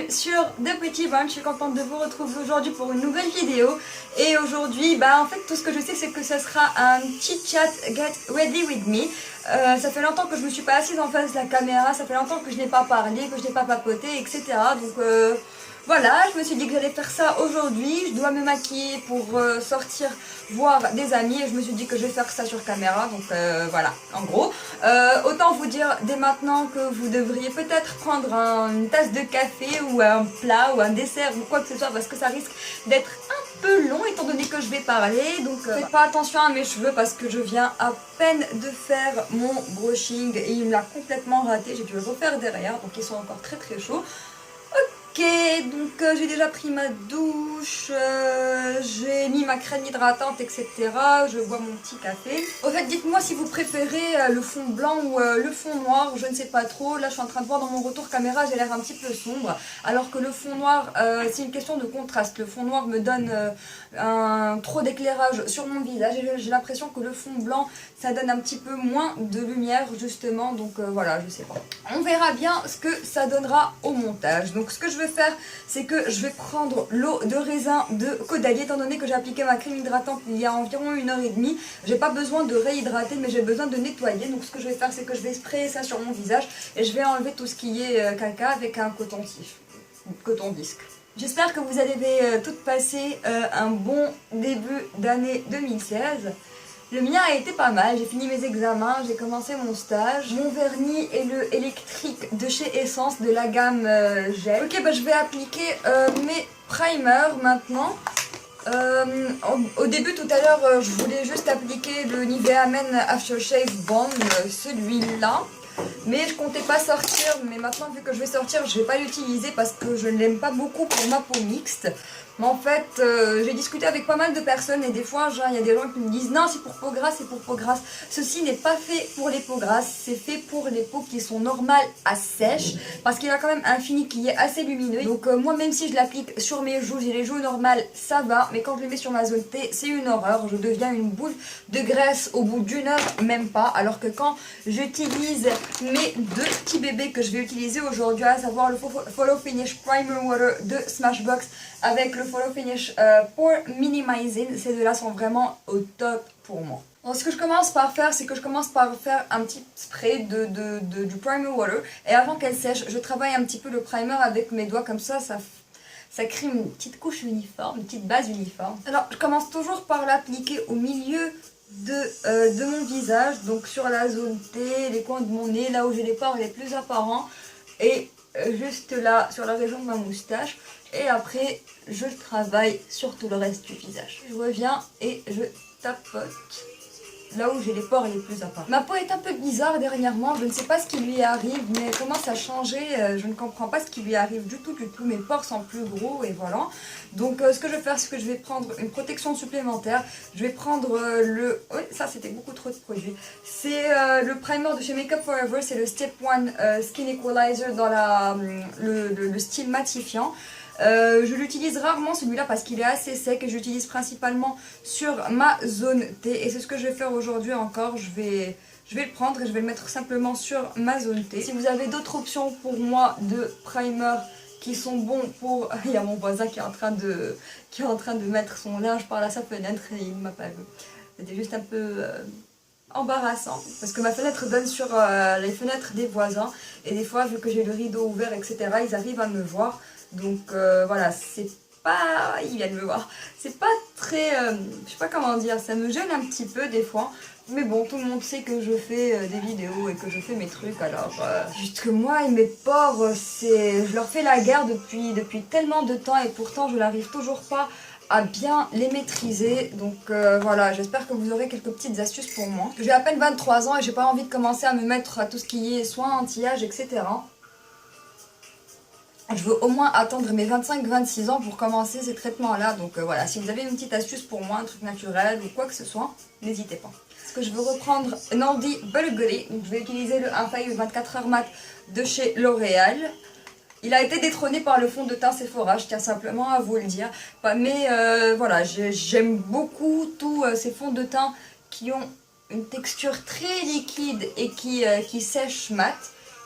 sur The Pretty Bunch, je suis contente de vous retrouver aujourd'hui pour une nouvelle vidéo. Et aujourd'hui, en fait tout ce que je sais c'est que ça sera un petit chat Get Ready With Me. Ça fait longtemps que je me suis pas assise en face de la caméra, ça fait longtemps que je n'ai pas parlé, que je n'ai pas papoté, etc. Donc voilà, je me suis dit que j'allais faire ça aujourd'hui. Je dois me maquiller pour sortir voir des amis et je me suis dit que je vais faire ça sur caméra. Donc voilà, en gros. Autant vous dire dès maintenant que vous devriez peut-être prendre une tasse de café ou un plat ou un dessert ou quoi que ce soit parce que ça risque d'être un peu long étant donné que je vais parler. Donc faites pas attention à mes cheveux parce que je viens à peine de faire mon brushing et il me l'a complètement raté. J'ai dû le refaire derrière donc ils sont encore très très chauds. Ok, donc j'ai déjà pris ma douche, j'ai mis ma crème hydratante, etc. Je bois mon petit café. Au fait, dites-moi si vous préférez le fond blanc ou le fond noir, je ne sais pas trop. Là, je suis en train de voir dans mon retour caméra, j'ai l'air un petit peu sombre. Alors que le fond noir, c'est une question de contraste. Le fond noir me donne trop d'éclairage sur mon visage et j'ai l'impression que le fond blanc, ça donne un petit peu moins de lumière justement. Donc voilà, je sais pas. On verra bien ce que ça donnera au montage. Donc ce que je vais faire, c'est que je vais prendre l'eau de raisin de Caudalie, étant donné que j'ai appliqué ma crème hydratante il y a environ 1h30. J'ai pas besoin de réhydrater, mais j'ai besoin de nettoyer. Donc ce que je vais faire, c'est que je vais sprayer ça sur mon visage et je vais enlever tout ce qui est caca avec un coton-disque. J'espère que vous avez toutes passé un bon début d'année 2016. Le mien a été pas mal, j'ai fini mes examens, j'ai commencé mon stage. Mon vernis est le électrique de chez Essence de la gamme gel. Ok, je vais appliquer mes primers maintenant. Au début tout à l'heure, je voulais juste appliquer le Nivea Men Aftershave Balm, celui-là. Mais je comptais pas sortir, mais maintenant vu que je vais sortir, je vais pas l'utiliser parce que je ne l'aime pas beaucoup pour ma peau mixte. Mais en fait, j'ai discuté avec pas mal de personnes et des fois, il y a des gens qui me disent non, c'est pour peau grasse, c'est pour peau grasse. Ceci n'est pas fait pour les peaux grasses, c'est fait pour les peaux qui sont normales à sèche parce qu'il a quand même un fini qui est assez lumineux. Donc moi, même si je l'applique sur mes joues, j'ai les joues normales, ça va. Mais quand je les mets sur ma zone T, c'est une horreur. Je deviens une boule de graisse au bout d'une heure, même pas. Alors que quand j'utilise mes deux petits bébés que je vais utiliser aujourd'hui, à savoir le Follow Finish Primer Water de Smashbox avec le Follow Finish Pore Minimizing, ces deux-là sont vraiment au top pour moi. Alors, ce que je commence par faire, c'est que je commence par faire un petit spray du Primer Water et avant qu'elle sèche, je travaille un petit peu le primer avec mes doigts comme ça crée une petite couche uniforme, une petite base uniforme. Alors, je commence toujours par l'appliquer au milieu de mon visage, donc sur la zone T, les coins de mon nez, là où j'ai les pores les plus apparents et juste là sur la région de ma moustache. Et après je travaille sur tout le reste du visage. Je reviens et je tapote là où j'ai les pores les plus apparents. Ma peau est un peu bizarre dernièrement, je ne sais pas ce qui lui arrive, mais elle commence à changer, je ne comprends pas ce qui lui arrive du tout, mes pores sont plus gros et voilà. Donc ce que je vais faire, c'est que je vais prendre une protection supplémentaire, je vais prendre oui, ça c'était beaucoup trop de produits. C'est le primer de chez Makeup Forever, c'est le Step 1 Skin Equalizer dans le style matifiant. Je l'utilise rarement celui-là parce qu'il est assez sec et j'utilise principalement sur ma zone T et c'est ce que je vais faire aujourd'hui encore. Je vais le prendre et je vais le mettre simplement sur ma zone T. Si vous avez d'autres options pour moi de primer qui sont bons pour... Il y a mon voisin qui est en train de mettre son linge par sa fenêtre et il ne m'a pas vu. C'était juste un peu... embarrassant parce que ma fenêtre donne sur les fenêtres des voisins et des fois vu que j'ai le rideau ouvert etc ils arrivent à me voir donc voilà, c'est pas... ils viennent me voir, c'est pas très... je sais pas comment dire, ça me gêne un petit peu des fois mais bon, tout le monde sait que je fais des vidéos et que je fais mes trucs alors juste que moi et mes pores, je leur fais la guerre depuis tellement de temps et pourtant je n'arrive toujours pas à bien les maîtriser. Donc voilà, j'espère que vous aurez quelques petites astuces pour moi. J'ai à peine 23 ans et j'ai pas envie de commencer à me mettre à tout ce qui est soins anti-âge, etc. Je veux au moins attendre mes 25-26 ans pour commencer ces traitements-là. Donc voilà, si vous avez une petite astuce pour moi, un truc naturel ou quoi que ce soit, n'hésitez pas. Parce que je veux reprendre Naldi Bulgari. Donc je vais utiliser le 1 24 heures mat de chez L'Oréal. Il a été détrôné par le fond de teint Sephora, je tiens simplement à vous le dire. Mais voilà, j'aime beaucoup tous ces fonds de teint qui ont une texture très liquide et qui sèchent mat.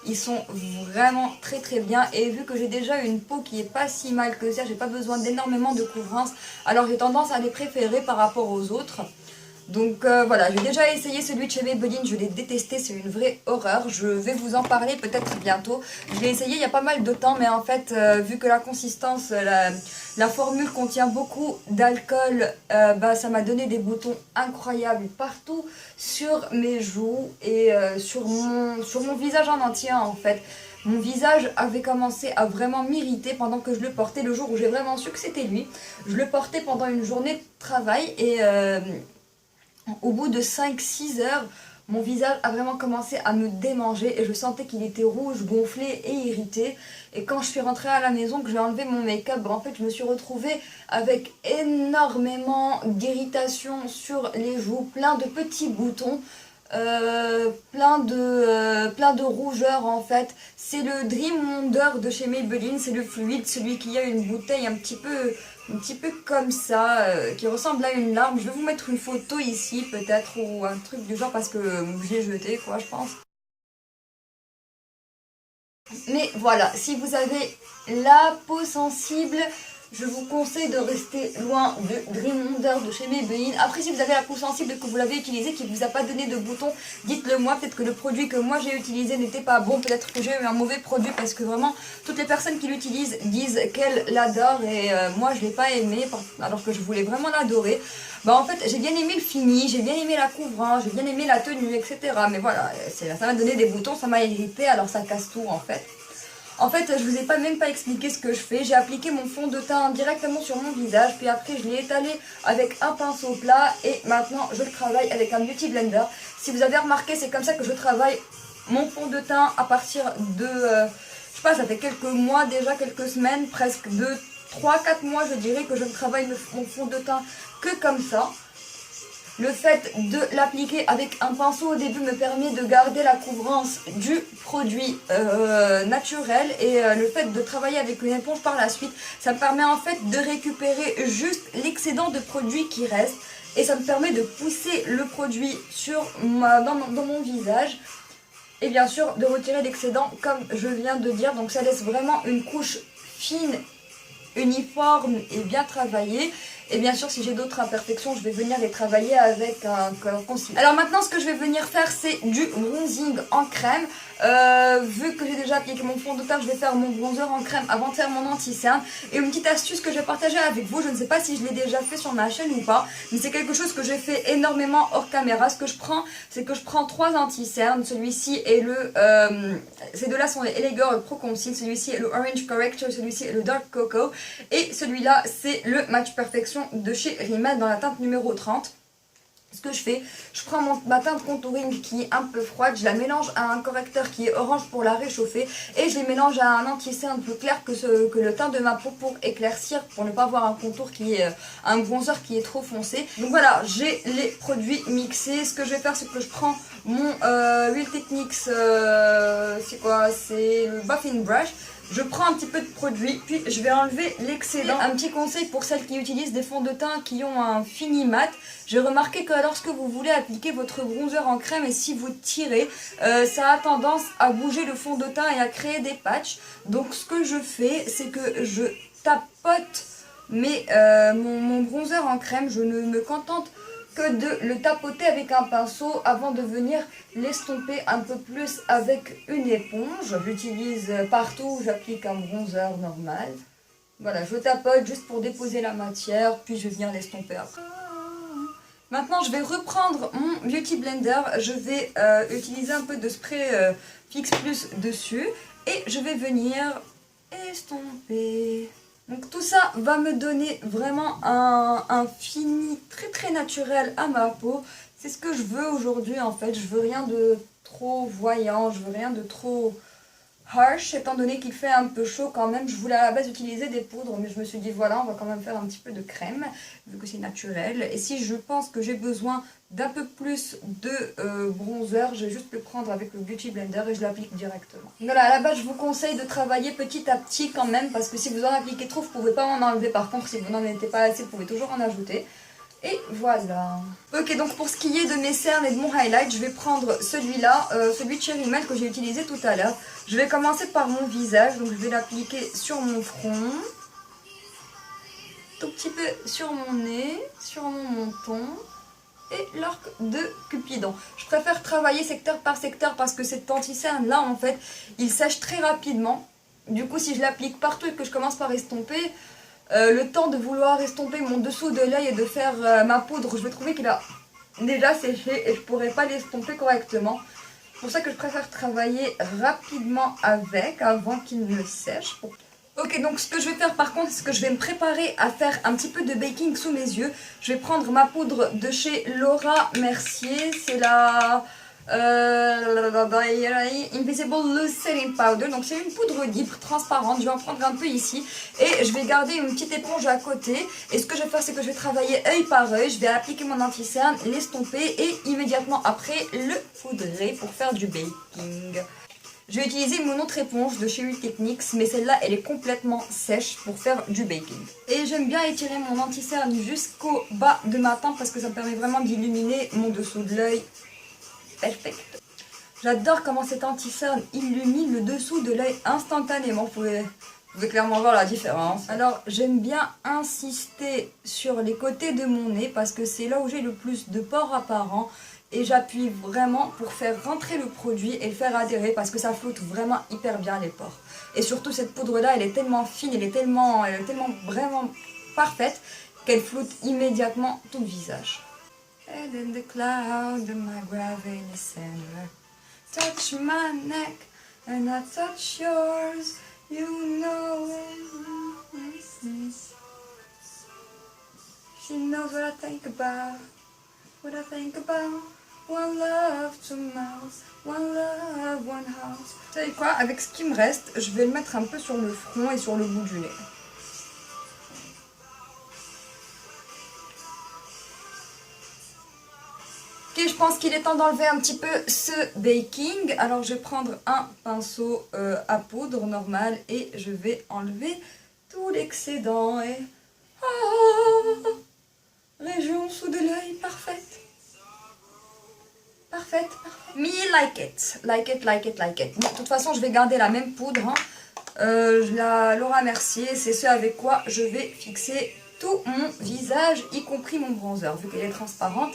Ils sont vraiment très bien et vu que j'ai déjà une peau qui est pas si mal que ça, j'ai pas besoin d'énormément de couvrance, alors j'ai tendance à les préférer par rapport aux autres. Donc voilà, j'ai déjà essayé celui de chez Maybelline, je l'ai détesté, c'est une vraie horreur. Je vais vous en parler peut-être bientôt. Je l'ai essayé il y a pas mal de temps, mais en fait, vu que la consistance, la formule contient beaucoup d'alcool, bah, ça m'a donné des boutons incroyables partout sur mes joues et sur mon visage en entier en fait. Mon visage avait commencé à vraiment m'irriter pendant que je le portais, le jour où j'ai vraiment su que c'était lui. Je le portais pendant une journée de travail et au bout de 5-6 heures, mon visage a vraiment commencé à me démanger et je sentais qu'il était rouge, gonflé et irrité. Et quand je suis rentrée à la maison, que j'ai enlevé mon make-up, en fait je me suis retrouvée avec énormément d'irritation sur les joues, plein de petits boutons. Plein de rougeurs en fait. C'est le Dream Wonder de chez Maybelline, c'est le fluide, celui qui a une bouteille un petit peu comme ça, qui ressemble à une larme. Je vais vous mettre une photo ici peut-être ou un truc du genre parce que je l'ai jeté quoi je pense. Mais voilà, si vous avez la peau sensible, je vous conseille de rester loin de Dream Wonder de chez Maybelline. Après, si vous avez la peau sensible et que vous l'avez utilisé, qui ne vous a pas donné de boutons, dites-le moi. Peut-être que le produit que moi j'ai utilisé n'était pas bon. Peut-être que j'ai eu un mauvais produit parce que vraiment, toutes les personnes qui l'utilisent disent qu'elles l'adorent. Et moi, je ne l'ai pas aimé alors que je voulais vraiment l'adorer. Bah en fait, j'ai bien aimé le fini, j'ai bien aimé la couvrance, j'ai bien aimé la tenue, etc. Mais voilà, ça m'a donné des boutons, ça m'a irrité, alors ça casse tout en fait. En fait, je vous ai même pas expliqué ce que je fais. J'ai appliqué mon fond de teint directement sur mon visage, puis après je l'ai étalé avec un pinceau plat et maintenant je le travaille avec un Beauty Blender. Si vous avez remarqué, c'est comme ça que je travaille mon fond de teint à partir de, je sais pas, ça fait quelques mois déjà, quelques semaines, presque de 3-4 mois je dirais que je travaille mon fond de teint que comme ça. Le fait de l'appliquer avec un pinceau au début me permet de garder la couvrance du produit naturel et le fait de travailler avec une éponge par la suite, ça me permet en fait de récupérer juste l'excédent de produit qui reste et ça me permet de pousser le produit dans mon visage et bien sûr de retirer l'excédent comme je viens de dire. Donc ça laisse vraiment une couche fine, uniforme et bien travaillée. Et bien sûr, si j'ai d'autres imperfections, je vais venir les travailler avec un concealer. Alors maintenant, ce que je vais venir faire, c'est du bronzing en crème. Vu que j'ai déjà appliqué mon fond de teint, je vais faire mon bronzer en crème avant de faire mon anti-cerne. Et une petite astuce que je vais partager avec vous, je ne sais pas si je l'ai déjà fait sur ma chaîne ou pas, mais c'est quelque chose que j'ai fait énormément hors caméra. Ce que je prends, c'est que je prends 3 anti-cernes. Celui-ci est ces deux-là sont les LA Girl Pro Conceal. Celui-ci est le Orange Corrector, celui-ci est le Dark Cocoa. Et celui-là, c'est le Match Perfection de chez Rimmel dans la teinte numéro 30. Ce que je fais, je prends ma teinte contouring qui est un peu froide, je la mélange à un correcteur qui est orange pour la réchauffer et je les mélange à un anti-cerne plus clair que le teint de ma peau pour éclaircir, pour ne pas avoir un contour qui est un bronzer qui est trop foncé. Donc voilà, j'ai les produits mixés. Ce que je vais faire, c'est que je prends mon Real Techniques, c'est quoi? C'est le Buffing Brush. Je prends un petit peu de produit, puis je vais enlever l'excédent. Un petit conseil pour celles qui utilisent des fonds de teint qui ont un fini mat. J'ai remarqué que lorsque vous voulez appliquer votre bronzer en crème et si vous tirez, ça a tendance à bouger le fond de teint et à créer des patchs. Donc ce que je fais, c'est que je tapote mon bronzer en crème. Je ne me contente que de le tapoter avec un pinceau avant de venir l'estomper un peu plus avec une éponge. J'utilise partout où j'applique un bronzer normal. Voilà, je tapote juste pour déposer la matière, puis je viens l'estomper après. Maintenant, je vais reprendre mon Beauty Blender. Je vais utiliser un peu de spray Fix Plus dessus et je vais venir estomper. Donc tout ça va me donner vraiment un fini très naturel à ma peau. C'est ce que je veux aujourd'hui en fait. Je veux rien de trop voyant, je veux rien de trop harsh étant donné qu'il fait un peu chaud quand même. Je voulais à la base utiliser des poudres mais je me suis dit voilà, on va quand même faire un petit peu de crème vu que c'est naturel. Et si je pense que j'ai besoin d'un peu plus de bronzer, je vais juste le prendre avec le Beauty Blender et je l'applique directement. Voilà, à la base je vous conseille de travailler petit à petit quand même parce que si vous en appliquez trop, vous ne pouvez pas en enlever. Par contre, si vous n'en mettez pas assez, vous pouvez toujours en ajouter. Et voilà. Ok, donc pour ce qui est de mes cernes et de mon highlight, je vais prendre celui-là, celui de Cherry Mel que j'ai utilisé tout à l'heure. Je vais commencer par mon visage, donc je vais l'appliquer sur mon front. Tout petit peu sur mon nez, sur mon menton. Et l'arc de Cupidon. Je préfère travailler secteur par secteur parce que cet anti-cerne là en fait, il sèche très rapidement. Du coup si je l'applique partout et que je commence par estomper, le temps de vouloir estomper mon dessous de l'œil et de faire ma poudre, je vais trouver qu'il a déjà séché et je pourrais pas l'estomper correctement. C'est pour ça que je préfère travailler rapidement avec avant qu'il ne sèche. Ok, donc ce que je vais faire par contre, c'est que je vais me préparer à faire un petit peu de baking sous mes yeux. Je vais prendre ma poudre de chez Laura Mercier, c'est la Invisible Loose Setting Powder. Donc c'est une poudre libre, transparente, je vais en prendre un peu ici. Et je vais garder une petite éponge à côté. Et ce que je vais faire, c'est que je vais travailler œil par œil. Je vais appliquer mon anti-cerne, l'estomper et immédiatement après le poudrer pour faire du baking. Je vais utiliser mon autre éponge de chez Huile Techniques, mais celle-là, elle est complètement sèche pour faire du baking. Et j'aime bien étirer mon anti-cerne jusqu'au bas de ma tempe parce que ça me permet vraiment d'illuminer mon dessous de l'œil. Perfect. J'adore comment cet anti-cerne illumine le dessous de l'œil instantanément. Vous pouvez clairement voir la différence. Alors, j'aime bien insister sur les côtés de mon nez parce que c'est là où j'ai le plus de pores apparents. Et j'appuie vraiment pour faire rentrer le produit et le faire adhérer parce que ça flotte vraiment hyper bien les pores. Et surtout cette poudre là, elle est tellement fine, elle est tellement vraiment parfaite qu'elle flotte immédiatement tout le visage. Head in the cloud, my gravity center. Touch my neck and I touch yours. You know it. She knows what I think about. What I think about. One love, two mouths, one love, one house. Vous savez quoi, avec ce qui me reste, je vais le mettre un peu sur le front et sur le bout du nez. Ok, je pense qu'il est temps d'enlever un petit peu ce baking. Alors je vais prendre un pinceau à poudre normal et je vais enlever tout l'excédent. Et... Oh, région sous de l'œil parfaite. Parfaite, parfaite. Me like it. Like it, like it, like it. Bon, de toute façon, je vais garder la même poudre. Hein. La Laura Mercier, c'est ce avec quoi je vais fixer tout mon visage, y compris mon bronzer. Vu qu'elle est transparente,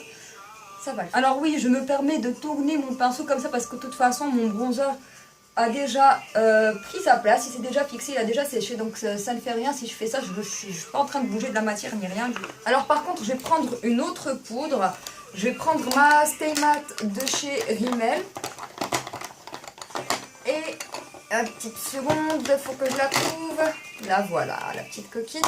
ça va. Alors oui, je me permets de tourner mon pinceau comme ça parce que de toute façon, mon bronzer a déjà pris sa place. Il s'est déjà fixé, il a déjà séché. Donc ça ne fait rien si je fais ça. Je ne suis pas en train de bouger de la matière ni rien. Alors par contre, je vais prendre une autre poudre. Je vais prendre ma Stay Matte de chez Rimmel. Et une petite seconde, il faut que je la trouve. Là voilà, la petite coquine.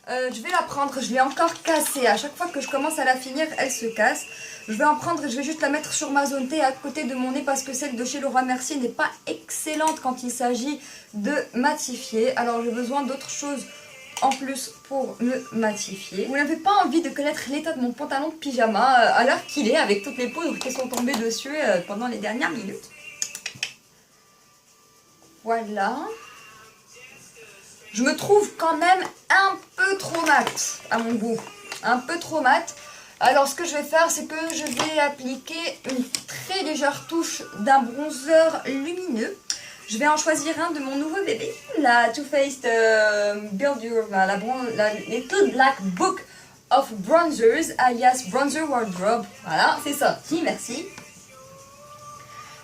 Je vais la prendre, je l'ai encore cassée. À chaque fois que je commence à la finir, elle se casse. Je vais en prendre et je vais juste la mettre sur ma zone T à côté de mon nez parce que celle de chez Laura Mercier n'est pas excellente quand il s'agit de matifier. Alors j'ai besoin d'autre chose en plus pour me matifier. Vous n'avez pas envie de connaître l'état de mon pantalon de pyjama à l'heure qu'il est avec toutes les poudres qui sont tombées dessus pendant les dernières minutes. Voilà. Je me trouve quand même un peu trop mat à mon goût. Un peu trop mat. Alors ce que je vais faire, c'est que je vais appliquer une très légère touche d'un bronzer lumineux. Je vais en choisir un de mon nouveau bébé, la Too Faced Build Your, la Little Black Book of Bronzers, alias Bronzer Wardrobe. Voilà, c'est sorti, merci.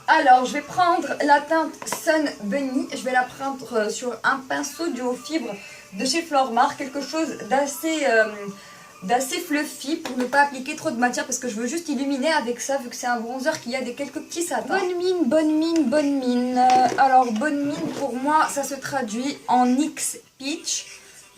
Alors, je vais prendre la teinte Sun Bunny. Je vais la prendre sur un pinceau duo fibre de chez Flormar, quelque chose d'assez fluffy pour ne pas appliquer trop de matière parce que je veux juste illuminer avec ça vu que c'est un bronzer qui a quelques petits satins. Bonne mine, bonne mine, bonne mine. Alors bonne mine pour moi ça se traduit en NYX Peach.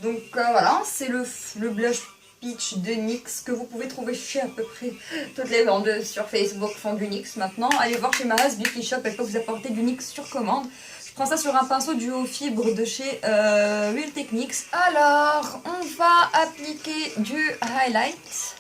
Donc voilà, c'est le blush Peach de NYX que vous pouvez trouver chez à peu près toutes les vendeuses sur Facebook font du NYX maintenant. Allez voir chez Maha's Beauty Shop, elle peut vous apporter du NYX sur commande. Je prends ça sur un pinceau duo fibre de chez Huile Techniques. Alors, on va appliquer du highlight.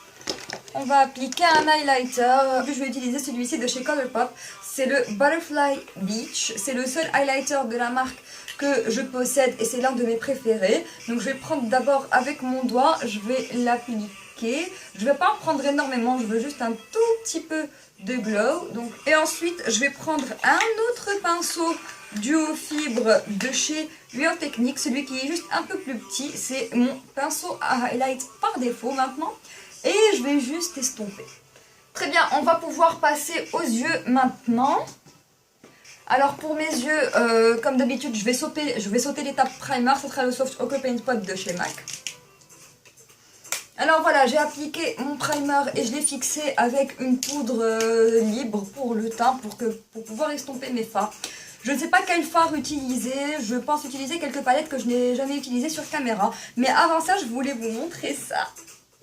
On va appliquer un highlighter. Je vais utiliser celui-ci de chez Colourpop. C'est le Butterfly Beach. C'est le seul highlighter de la marque que je possède et c'est l'un de mes préférés. Donc je vais prendre d'abord avec mon doigt, je vais l'appliquer appliquer. Je ne vais pas en prendre énormément, je veux juste un tout petit peu de glow. Donc, et ensuite, je vais prendre un autre pinceau duo fibre de chez Lueur Technique, celui qui est juste un peu plus petit. C'est mon pinceau à highlight par défaut maintenant. Et je vais juste estomper. Très bien, on va pouvoir passer aux yeux maintenant. Alors pour mes yeux, comme d'habitude, je vais sauter l'étape primer, ce sera le Soft Ochre Paint Pot de chez MAC. Alors voilà, j'ai appliqué mon primer et je l'ai fixé avec une poudre libre pour le teint, pour pouvoir estomper mes fards. Je ne sais pas quel fard utiliser, je pense utiliser quelques palettes que je n'ai jamais utilisées sur caméra. Mais avant ça, je voulais vous montrer ça.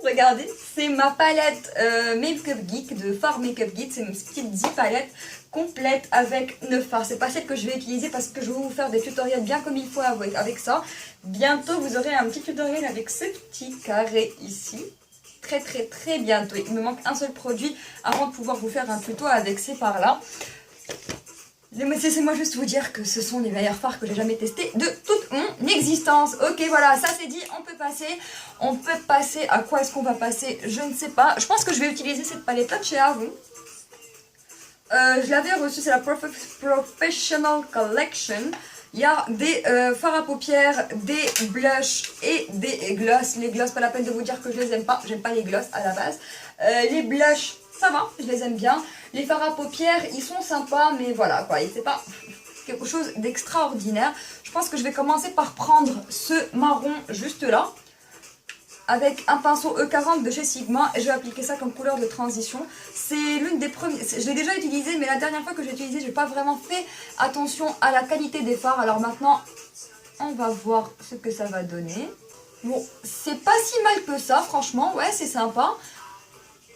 Regardez, c'est ma palette Makeup Geek de Fard Makeup Geek, c'est une petite 10 palettes complète avec 9 fards. C'est pas celle que je vais utiliser parce que je vais vous faire des tutoriels bien comme il faut avec ça. Bientôt vous aurez un petit tutoriel avec ce petit carré ici. Très bientôt. Il me manque un seul produit avant de pouvoir vous faire un tuto avec ces fards là. Laissez-moi juste vous dire que ce sont les meilleurs fards que j'ai jamais testés de toute mon existence. Ok, voilà, ça c'est dit, on peut passer. On peut passer, à quoi est-ce qu'on va passer? Je ne sais pas. Je pense que je vais utiliser cette palette-là de chez Avon. Je l'avais reçue, c'est la Professional Collection. Il y a des fards à paupières, des blushs et des glosses. Les glosses, pas la peine de vous dire que je les aime pas. J'aime pas les glosses à la base. Les blushs, ça va, je les aime bien. Les fards à paupières, ils sont sympas, mais voilà quoi, c'est pas quelque chose d'extraordinaire. Je pense que je vais commencer par prendre ce marron juste là, avec un pinceau E40 de chez Sigma, et je vais appliquer ça comme couleur de transition. C'est l'une des premières, je l'ai déjà utilisé, mais la dernière fois que j'ai utilisé, j'ai pas vraiment fait attention à la qualité des fards. Alors maintenant, on va voir ce que ça va donner. Bon, c'est pas si mal que ça, franchement, ouais, c'est sympa.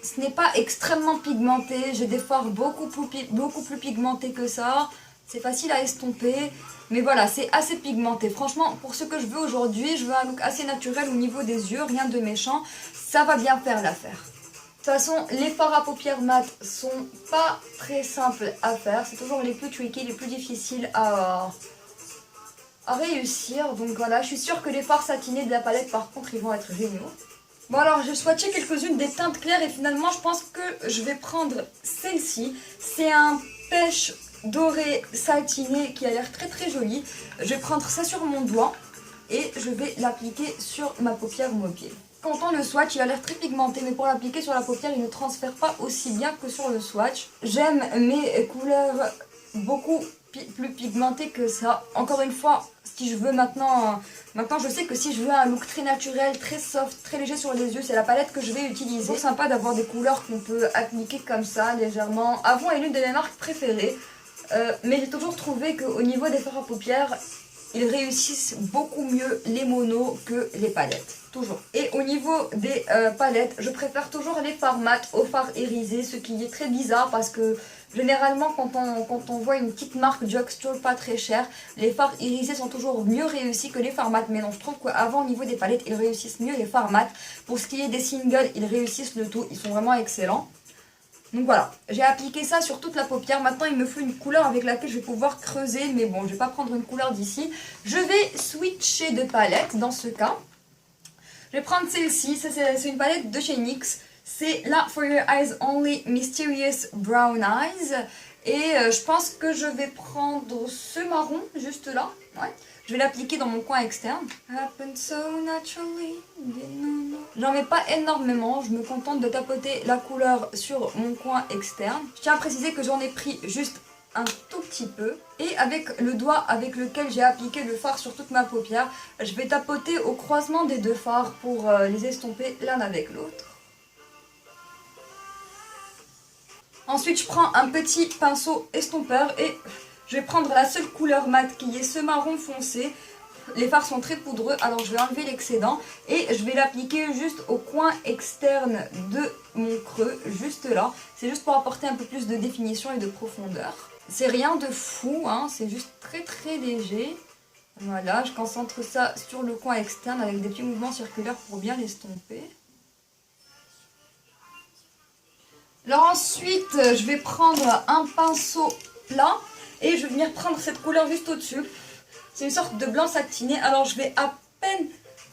Ce n'est pas extrêmement pigmenté, j'ai des fards beaucoup plus pigmentés que ça. C'est facile à estomper, mais voilà, c'est assez pigmenté. Franchement, pour ce que je veux aujourd'hui, je veux un look assez naturel au niveau des yeux, rien de méchant. Ça va bien faire l'affaire. De toute façon, les fards à paupières mat sont pas très simples à faire. C'est toujours les plus tricky, les plus difficiles à réussir. Donc voilà, je suis sûre que les fards satinés de la palette, par contre, ils vont être géniaux. Bon alors, j'ai swatché quelques-unes des teintes claires et finalement, je pense que je vais prendre celle-ci. C'est un pêche doré satiné qui a l'air très joli. Je vais prendre ça sur mon doigt et je vais l'appliquer sur ma paupière mobile. Quand on le swatch, il a l'air très pigmenté, mais pour l'appliquer sur la paupière, il ne transfère pas aussi bien que sur le swatch. J'aime mes couleurs beaucoup plus pigmentées que ça. Encore une fois, si je veux maintenant je sais que si je veux un look très naturel, très soft, très léger sur les yeux, c'est la palette que je vais utiliser. C'est sympa d'avoir des couleurs qu'on peut appliquer comme ça, légèrement. Avon est l'une de mes marques préférées, mais j'ai toujours trouvé qu'au niveau des fards à paupières, ils réussissent beaucoup mieux les monos que les palettes. Toujours. Et au niveau des palettes, je préfère toujours les fards mat aux fards irisés, ce qui est très bizarre parce que généralement quand on voit une petite marque drugstore pas très chère, les fards irisés sont toujours mieux réussis que les fards mat. Mais non, je trouve qu'avant au niveau des palettes, ils réussissent mieux les fards mat. Pour ce qui est des singles, ils réussissent le tout, ils sont vraiment excellents. Donc voilà, j'ai appliqué ça sur toute la paupière. Maintenant, il me faut une couleur avec laquelle je vais pouvoir creuser. Mais bon, je ne vais pas prendre une couleur d'ici. Je vais switcher de palette dans ce cas. Je vais prendre celle-ci. C'est une palette de chez NYX. C'est la For Your Eyes Only Mysterious Brown Eyes. Et je pense que je vais prendre ce marron juste là. Ouais. Je vais l'appliquer dans mon coin externe. J'en mets pas énormément, je me contente de tapoter la couleur sur mon coin externe. Je tiens à préciser que j'en ai pris juste un tout petit peu. Et avec le doigt avec lequel j'ai appliqué le fard sur toute ma paupière, je vais tapoter au croisement des deux fards pour les estomper l'un avec l'autre. Ensuite, je prends un petit pinceau estompeur et je vais prendre la seule couleur mate qui est ce marron foncé. Les fards sont très poudreux, alors je vais enlever l'excédent et je vais l'appliquer juste au coin externe de mon creux, juste là. C'est juste pour apporter un peu plus de définition et de profondeur. C'est rien de fou, hein, c'est juste très léger. Voilà, je concentre ça sur le coin externe avec des petits mouvements circulaires pour bien l'estomper. Alors ensuite, je vais prendre un pinceau plat et je vais venir prendre cette couleur juste au-dessus. C'est une sorte de blanc satiné. Alors je vais à peine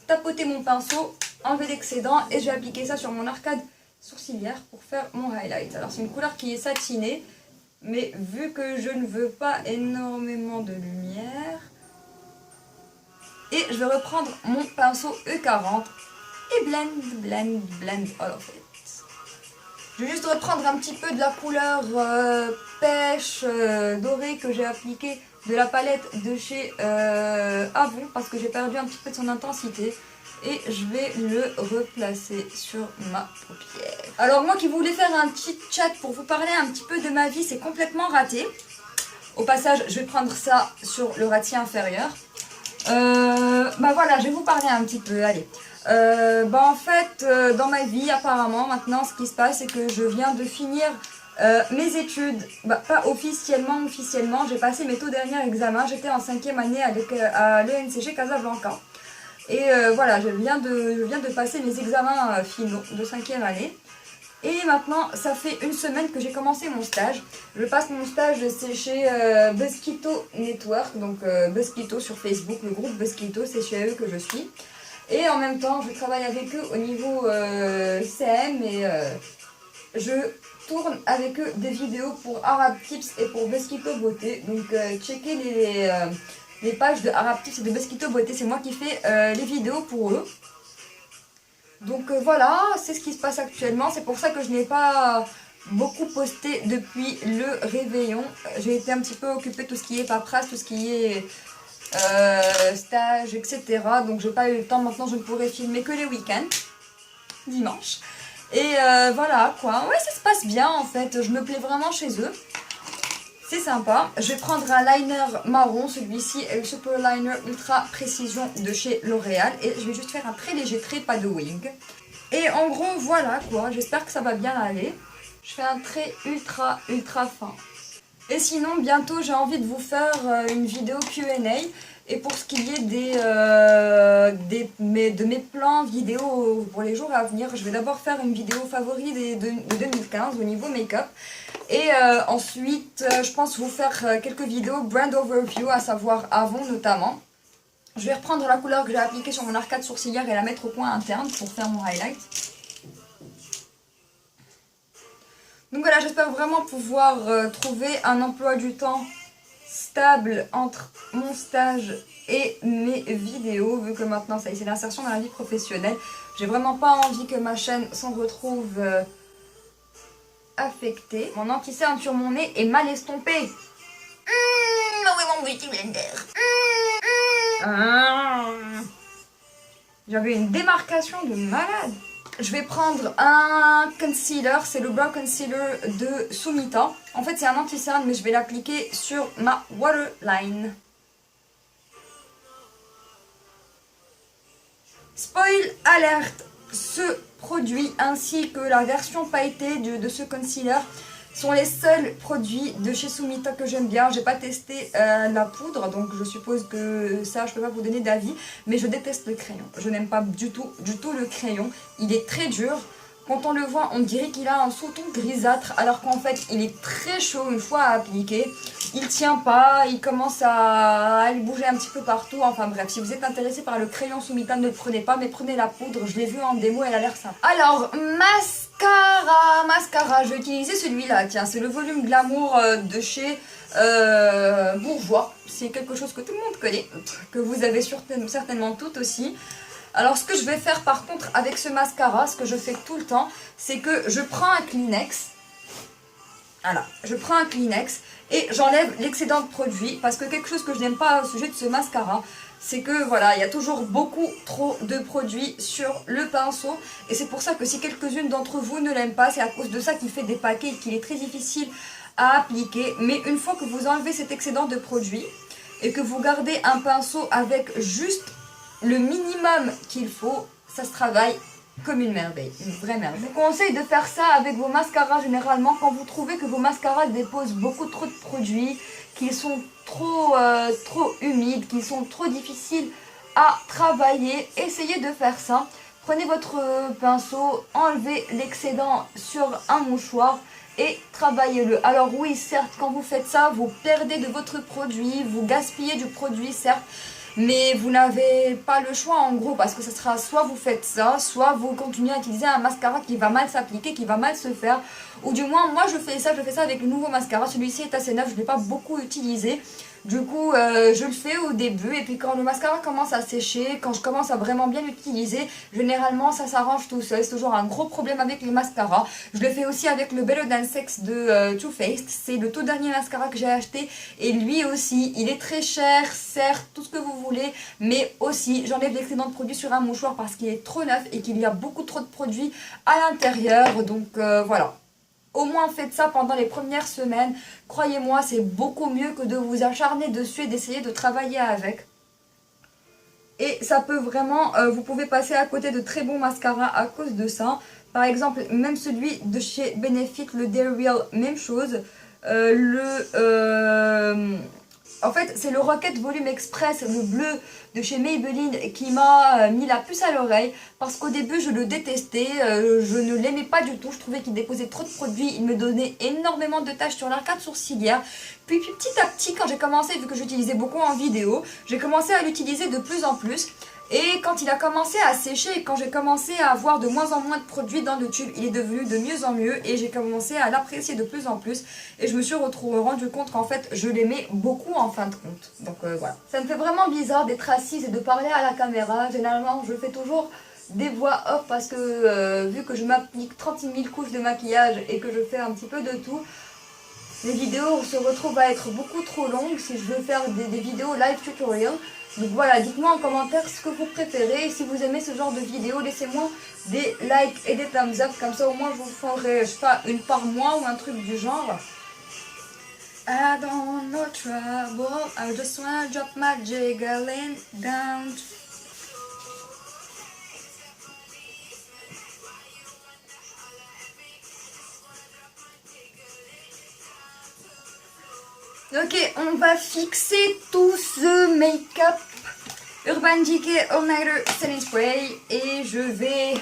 tapoter mon pinceau enlever l'excédent et je vais appliquer ça sur mon arcade sourcilière pour faire mon highlight. Alors c'est une couleur qui est satinée, mais vu que je ne veux pas énormément de lumière, et je vais reprendre mon pinceau E40 et blend all of it. Je vais juste reprendre un petit peu de la couleur pêche dorée que j'ai appliquée de la palette de chez Avon parce que j'ai perdu un petit peu de son intensité. Et je vais le replacer sur ma paupière. Alors moi qui voulais faire un petit chat pour vous parler un petit peu de ma vie, c'est complètement raté. Au passage, je vais prendre ça sur le ratier inférieur. Bah voilà, je vais vous parler un petit peu, allez. En fait, dans ma vie, apparemment, maintenant, ce qui se passe, c'est que je viens de finir mes études. Bah, pas officiellement, j'ai passé mes tout derniers examens. J'étais en 5e année à l'ENCG Casablanca. Et voilà, je viens de passer mes examens finaux de 5e année. Et maintenant, ça fait une semaine que j'ai commencé mon stage. Je passe mon stage, c'est chez Buzzkito Network, donc Buzzkito sur Facebook, le groupe Buzzkito, c'est chez eux que je suis. Et en même temps, je travaille avec eux au niveau CM et je tourne avec eux des vidéos pour Arab Tips et pour Buzzkito Beauté. Donc checkez les pages de Arab Tips et de Buzzkito Beauté, c'est moi qui fais les vidéos pour eux. Donc voilà, c'est ce qui se passe actuellement. C'est pour ça que je n'ai pas beaucoup posté depuis le réveillon. J'ai été un petit peu occupée de tout ce qui est paperasse, tout ce qui est stage, etc. Donc j'ai pas eu le temps. Maintenant, je ne pourrai filmer que les week-ends, dimanche. Et voilà quoi. Ouais, ça se passe bien en fait. Je me plais vraiment chez eux. C'est sympa. Je vais prendre un liner marron. Celui-ci est le Super Liner Ultra Précision de chez L'Oréal. Et je vais juste faire un très léger trait, pas de wing. Et en gros, voilà quoi. J'espère que ça va bien aller. Je fais un trait ultra fin. Et sinon, bientôt, j'ai envie de vous faire une vidéo Q&A. Et pour ce qui est de mes plans vidéo pour les jours à venir, je vais d'abord faire une vidéo favori de 2015 au niveau make-up. Et ensuite, je pense vous faire quelques vidéos brand overview, à savoir Avon notamment. Je vais reprendre la couleur que j'ai appliquée sur mon arcade sourcilière et la mettre au coin interne pour faire mon highlight. Donc voilà, j'espère vraiment pouvoir trouver un emploi du temps stable entre mon stage et mes vidéos, vu que maintenant ça y est, c'est l'insertion dans la vie professionnelle. J'ai vraiment pas envie que ma chaîne s'en retrouve affectée. Mon anti-cerne sur mon nez est mal estompé. Oui, mon beauty blender. J'avais une démarcation de malade. Je vais prendre un concealer, c'est le Brow Concealer de Sumita. En fait, c'est un anti-cerne, mais je vais l'appliquer sur ma waterline. Spoil alert, ce produit ainsi que la version pailletée de ce concealer sont les seuls produits de chez Sumita que j'aime bien. J'ai pas testé la poudre, donc je suppose que ça je peux pas vous donner d'avis, mais je déteste le crayon. Je n'aime pas du tout le crayon. Il est très dur. Quand on le voit, on dirait qu'il a un sous-ton grisâtre, alors qu'en fait il est très chaud une fois à appliquer. Il tient pas, il commence à aller bouger un petit peu partout. Enfin bref, si vous êtes intéressé par le crayon Sumita, ne le prenez pas, mais prenez la poudre. Je l'ai vu en démo, elle a l'air sympa. Alors, mascara, je vais utiliser celui-là. Tiens, c'est le volume Glamour de chez Bourjois. C'est quelque chose que tout le monde connaît, que vous avez certainement toutes aussi. Alors ce que je vais faire par contre avec ce mascara, ce que je fais tout le temps, c'est que je prends un Kleenex. Voilà, je prends un Kleenex et j'enlève l'excédent de produit, parce que quelque chose que je n'aime pas au sujet de ce mascara, c'est que voilà, il y a toujours beaucoup trop de produits sur le pinceau, et c'est pour ça que si quelques-unes d'entre vous ne l'aiment pas, c'est à cause de ça qu'il fait des paquets et qu'il est très difficile à appliquer. Mais une fois que vous enlevez cet excédent de produit et que vous gardez un pinceau avec juste le minimum qu'il faut, ça se travaille comme une merveille, une vraie merveille. Je vous conseille de faire ça avec vos mascaras généralement quand vous trouvez que vos mascaras déposent beaucoup trop de produits, qu'ils sont trop humides, qu'ils sont trop difficiles à travailler. Essayez de faire ça. Prenez votre pinceau, enlevez l'excédent sur un mouchoir et travaillez-le. Alors oui, certes, quand vous faites ça, vous perdez de votre produit, vous gaspillez du produit, certes. mais vous n'avez pas le choix en gros, parce que ça sera soit vous faites ça, soit vous continuez à utiliser un mascara qui va mal s'appliquer, qui va mal se faire, ou du moins moi je fais ça avec le nouveau mascara. Celui-ci est assez neuf, je ne l'ai pas beaucoup utilisé. Du coup, je le fais au début, et puis quand le mascara commence à sécher, quand je commence à vraiment bien l'utiliser, généralement ça s'arrange tout seul. C'est toujours un gros problème avec les mascaras. Je le fais aussi avec le Better Than Sex de Too Faced. C'est le tout dernier mascara que j'ai acheté, et lui aussi, il est très cher, certes, tout ce que vous voulez, mais aussi j'enlève l'excédent de produit sur un mouchoir parce qu'il est trop neuf et qu'il y a beaucoup trop de produits à l'intérieur. Donc voilà. Au moins faites ça pendant les premières semaines. Croyez-moi, c'est beaucoup mieux que de vous acharner dessus et d'essayer de travailler avec. Et ça peut vraiment, vous pouvez passer à côté de très bons mascaras à cause de ça. Par exemple, même celui de chez Benefit, le Dare Real, même chose. En fait, c'est le Rocket Volume Express, le bleu de chez Maybelline, qui m'a mis la puce à l'oreille. Parce qu'au début, je le détestais, je ne l'aimais pas du tout. Je trouvais qu'il déposait trop de produits, il me donnait énormément de taches sur l'arcade sourcilière. Puis petit à petit, quand j'ai commencé, vu que j'utilisais beaucoup en vidéo, j'ai commencé à l'utiliser de plus en plus. Et quand il a commencé à sécher et quand j'ai commencé à avoir de moins en moins de produits dans le tube, il est devenu de mieux en mieux et j'ai commencé à l'apprécier de plus en plus. Et je me suis rendu compte qu'en fait, je l'aimais beaucoup en fin de compte. Donc voilà. Ça me fait vraiment bizarre d'être assise et de parler à la caméra. Généralement, je fais toujours des voix off parce que vu que je m'applique 36 000 couches de maquillage et que je fais un petit peu de tout, les vidéos se retrouvent à être beaucoup trop longues si je veux faire des vidéos live tutorial. Donc voilà, dites-moi en commentaire ce que vous préférez. Et si vous aimez ce genre de vidéos, laissez-moi des likes et des thumbs up. Comme ça au moins je vous ferai, je sais pas, une par mois ou un truc du genre. I don't want no trouble, I just wanna drop my jiggling down. Ok, on va fixer tout ce make-up Urban Decay All Nighter Setting Spray et je vais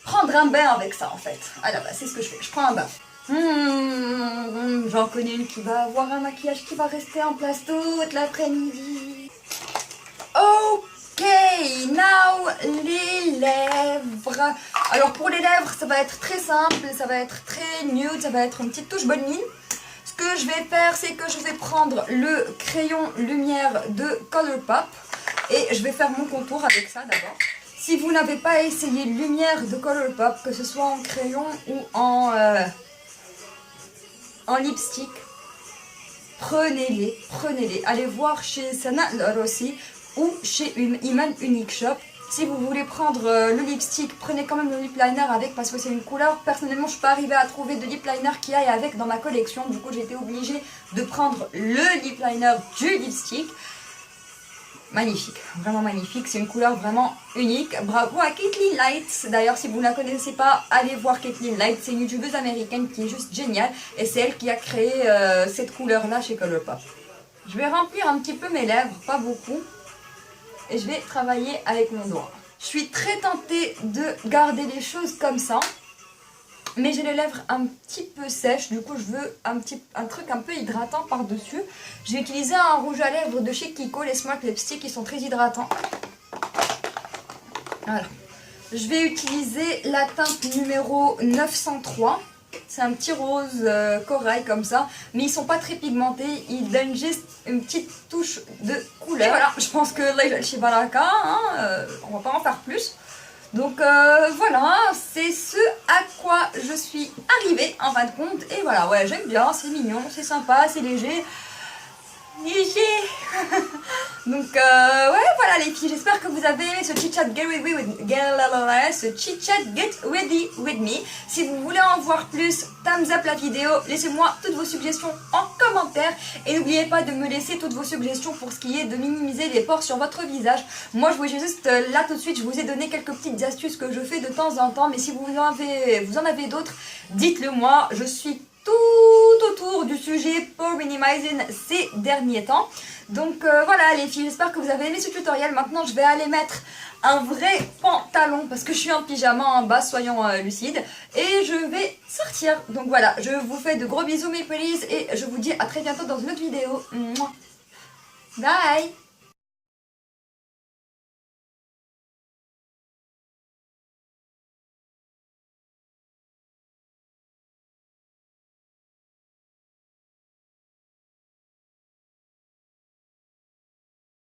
prendre un bain avec ça en fait. Ah là, c'est ce que je fais, je prends un bain. J'en connais une qui va avoir un maquillage qui va rester en place toute l'après-midi. Ok, now les lèvres. Alors pour les lèvres, ça va être très simple, ça va être très nude, ça va être une petite touche bonne mine. Ce que je vais faire, c'est que je vais prendre le crayon lumière de Colourpop et je vais faire mon contour avec ça d'abord. Si vous n'avez pas essayé lumière de Colourpop, que ce soit en crayon ou en lipstick, prenez-les. Allez voir chez Sana Rossi ou chez Iman Unique Shop. Si vous voulez prendre le lipstick, prenez quand même le lip liner avec parce que c'est une couleur. Personnellement, je ne suis pas arrivée à trouver de lip liner qui aille avec dans ma collection. Du coup, j'ai été obligée de prendre le lip liner du lipstick. Magnifique, vraiment magnifique. C'est une couleur vraiment unique. Bravo à Caitlin Lights. D'ailleurs, si vous ne la connaissez pas, allez voir Caitlin Lights. C'est une youtubeuse américaine qui est juste géniale. Et c'est elle qui a créé cette couleur-là chez Colourpop. Je vais remplir un petit peu mes lèvres, pas beaucoup. Et je vais travailler avec mon doigt. Je suis très tentée de garder les choses comme ça. Mais j'ai les lèvres un petit peu sèches. Du coup, je veux un truc un peu hydratant par-dessus. J'ai utilisé un rouge à lèvres de chez Kiko, les Smart Lipstick. Ils sont très hydratants. Voilà. Je vais utiliser la teinte numéro 903. C'est un petit rose corail comme ça, mais ils sont pas très pigmentés, ils donnent juste une petite touche de couleur. Et voilà, je pense que là, chez Baraka, on va pas en faire plus. Donc voilà, c'est ce à quoi je suis arrivée en fin de compte. Et voilà, ouais, j'aime bien, c'est mignon, c'est sympa, c'est léger. Donc ouais, voilà les filles, j'espère que vous avez aimé ce chit chat get ready with me. Si vous voulez en voir plus, thumbs up la vidéo, laissez-moi toutes vos suggestions en commentaire et n'oubliez pas de me laisser toutes vos suggestions pour ce qui est de minimiser les pores sur votre visage. Moi je voulais juste là tout de suite, je vous ai donné quelques petites astuces que je fais de temps en temps, mais si vous en avez d'autres, dites-le moi. Je suis tout autour du sujet pour minimizing ces derniers temps. Donc voilà les filles, j'espère que vous avez aimé ce tutoriel. Maintenant je vais aller mettre un vrai pantalon parce que je suis en pyjama en bas, soyons lucides. Et je vais sortir. Donc voilà, je vous fais de gros bisous mes polices et je vous dis à très bientôt dans une autre vidéo. Bye.